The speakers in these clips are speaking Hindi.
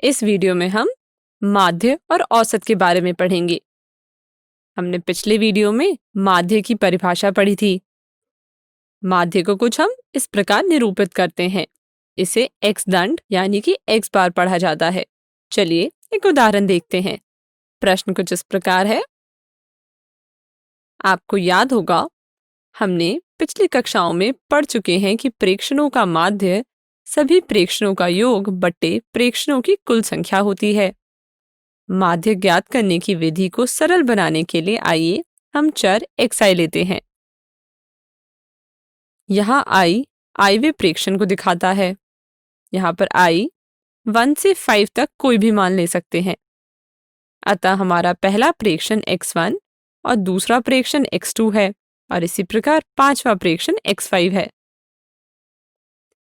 इस वीडियो में हम माध्य और औसत के बारे में पढ़ेंगे। हमने पिछले वीडियो में माध्य की परिभाषा पढ़ी थी। माध्य को कुछ हम इस प्रकार निरूपित करते हैं। इसे x दंड यानी कि x बार पढ़ा जाता है। चलिए एक उदाहरण देखते हैं। प्रश्न कुछ इस प्रकार है। आपको याद होगा हमने पिछली कक्षाओं में पढ़ चुके हैं कि प्रेक्षणों का माध्य सभी प्रेक्षणों का योग बट्टे प्रेक्षणों की कुल संख्या होती है। माध्य ज्ञात करने की विधि को सरल बनाने के लिए आइए हम चर xi लेते हैं। यहाँ i वे प्रेक्षण को दिखाता है। यहाँ पर i 1 से 5 तक कोई भी मान ले सकते हैं। अतः हमारा पहला प्रेक्षण x1 और दूसरा प्रेक्षण x2 है और इसी प्रकार पांचवा प्रेक्षण x5 है।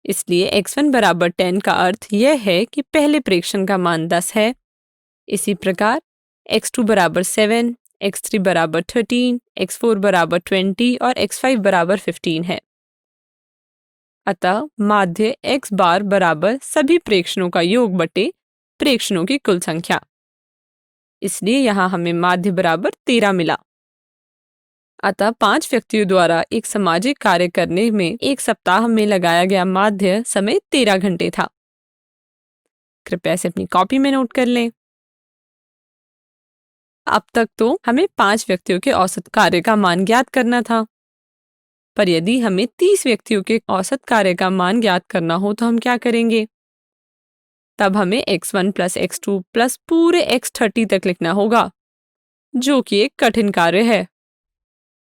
इसलिए x1 बराबर 10 का अर्थ यह है कि पहले प्रेक्षण का मान 10 है। इसी प्रकार x2 बराबर 7, x3 बराबर 13, x4 बराबर 20 और x5 बराबर 15 है। अतः माध्य x बार बराबर सभी प्रेक्षणों का योग बटे प्रेक्षणों की कुल संख्या। इसलिए यहाँ हमें माध्य बराबर 13 मिला। अतः 5 व्यक्तियों द्वारा एक सामाजिक कार्य करने में एक सप्ताह में लगाया गया माध्य समय 13 घंटे था। कृपया इसे अपनी कॉपी में नोट कर लें। अब तक तो हमें 5 व्यक्तियों के औसत कार्य का मान ज्ञात करना था, पर यदि हमें 30 व्यक्तियों के औसत कार्य का मान ज्ञात करना हो तो हम क्या करेंगे? तब हमें x1 प्लस x2 प्लस पूरे x30 तक लिखना होगा, जो कि एक कठिन कार्य है।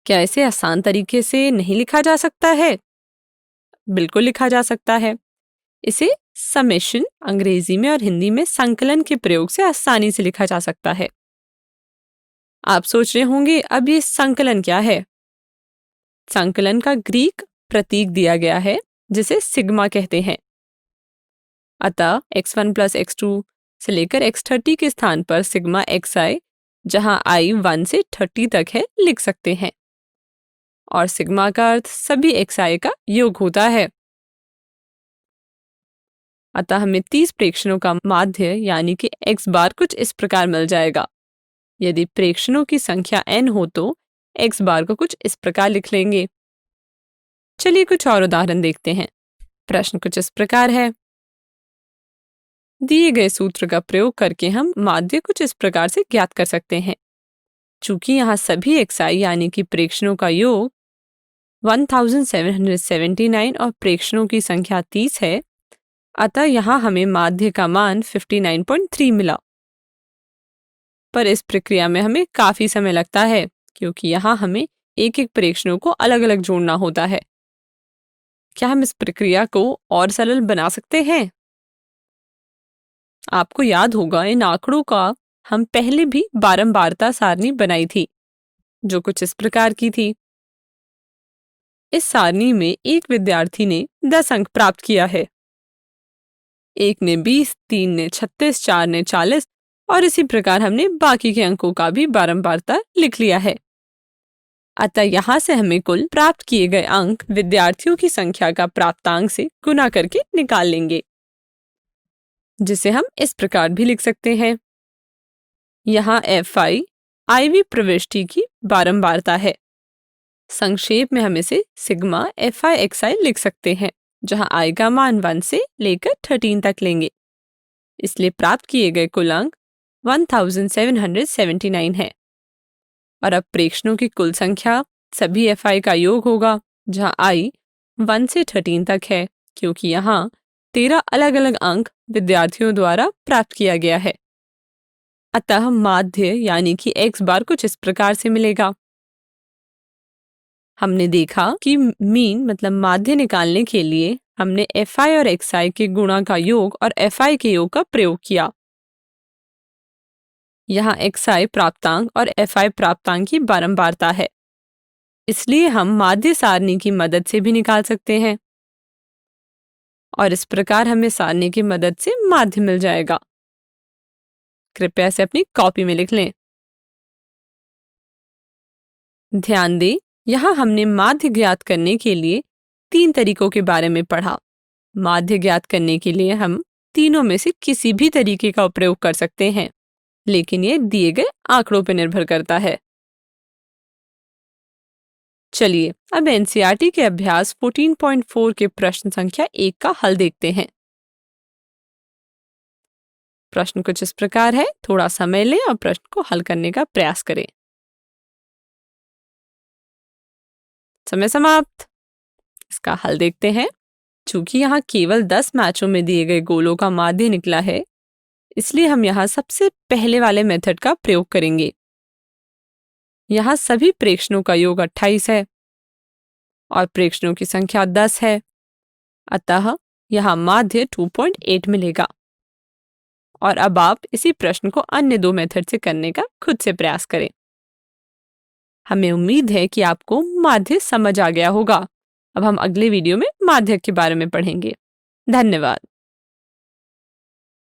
क्या इसे आसान तरीके से नहीं लिखा जा सकता है? बिल्कुल लिखा जा सकता है। इसे समेशन अंग्रेजी में और हिंदी में संकलन के प्रयोग से आसानी से लिखा जा सकता है। आप सोच रहे होंगे अब ये संकलन क्या है? संकलन का ग्रीक प्रतीक दिया गया है जिसे सिग्मा कहते हैं। अतः x1 प्लस x2 से लेकर x30 के स्थान पर सिग्मा xi, जहां i 1 से 30 तक है, लिख सकते हैं और सिग्मा का अर्थ सभी xi का योग होता है। अतः हमें 30 प्रेक्षणों का माध्य यानी कि x बार कुछ इस प्रकार मिल जाएगा। यदि प्रेक्षणों की संख्या n हो तो x बार को कुछ इस प्रकार लिख लेंगे। चलिए कुछ और उदाहरण देखते हैं। प्रश्न कुछ इस प्रकार है। दिए गए सूत्र का प्रयोग करके हम माध्य कुछ इस प्रकार से ज्ञात कर सकते हैं। चूंकि यहाँ सभी xi यानी कि प्रेक्षणों का योग 1779 और प्रेक्षणों की संख्या 30 है, अतः यहाँ हमें माध्य का मान 59.3 मिला। पर इस प्रक्रिया में हमें काफी समय लगता है क्योंकि यहाँ हमें एक एक प्रेक्षणों को अलग अलग जोड़ना होता है। क्या हम इस प्रक्रिया को और सरल बना सकते हैं? आपको याद होगा इन आंकड़ों का हम पहले भी बारंबारता सारणी बनाई थी, जो कुछ इस प्रकार की थी। इस सारणी में एक विद्यार्थी ने 10 अंक प्राप्त किया है, एक ने 20, 3 ने 36, 4 ने 40 और इसी प्रकार हमने बाकी के अंकों का भी बारंबारता लिख लिया है। अतः यहाँ से हमें कुल प्राप्त किए गए अंक विद्यार्थियों की संख्या का प्राप्तांक से गुना करके निकाल लेंगे, जिसे हम इस प्रकार भी लिख सकते हैं। यहाँ fi iv प्रविष्टि की बारंबारता है। संक्षेप में हम इसे सिग्मा fi xi लिख सकते हैं, जहाँ i का मान 1 से लेकर 13 तक लेंगे। इसलिए प्राप्त किए गए कुल अंक 1779 है। और अब प्रेक्षणों की कुल संख्या सभी fi का योग होगा, जहाँ i 1 से 13 तक है, क्योंकि यहाँ 13 अलग अलग अंक विद्यार्थियों द्वारा प्राप्त किया गया है। अतः माध्य यानी कि x बार कुछ इस प्रकार से मिलेगा। हमने देखा कि मीन मतलब माध्य निकालने के लिए हमने fi और xi के गुणा का योग और fi के योग का प्रयोग किया। यहाँ xi प्राप्तांक और fi प्राप्तांक की बारंबारता है, इसलिए हम माध्य सारणी की मदद से भी निकाल सकते हैं और इस प्रकार हमें सारणी की मदद से माध्य मिल जाएगा। कृपया इसे अपनी कॉपी में लिख लें। ध्यान दें, यहाँ हमने माध्य ज्ञात करने के लिए 3 तरीकों के बारे में पढ़ा। माध्य ज्ञात करने के लिए हम तीनों में से किसी भी तरीके का प्रयोग कर सकते हैं, लेकिन ये दिए गए आंकड़ों पर निर्भर करता है। चलिए अब एनसीईआरटी के अभ्यास 14.4 के प्रश्न संख्या 1 का हल देखते हैं। प्रश्न कुछ इस प्रकार है, थोड़ा समय लें और प्रश्न को हल करने का प्रयास करें। समय समाप्त। इसका हल देखते हैं। चूंकि यहाँ केवल 10 मैचों में दिए गए गोलों का माध्य निकला है, इसलिए हम यहाँ सबसे पहले वाले मेथड का प्रयोग करेंगे। यहाँ सभी प्रेक्षणों का योग 28 है और प्रेक्षणों की संख्या 10 है, अतः यहाँ माध्य 2.8 मिलेगा। और अब आप इसी प्रश्न को अन्य दो मेथड से करने का खुद से प्रयास करें। हमें उम्मीद है कि आपको माध्य समझ आ गया होगा। अब हम अगले वीडियो में माध्य के बारे में पढ़ेंगे। धन्यवाद।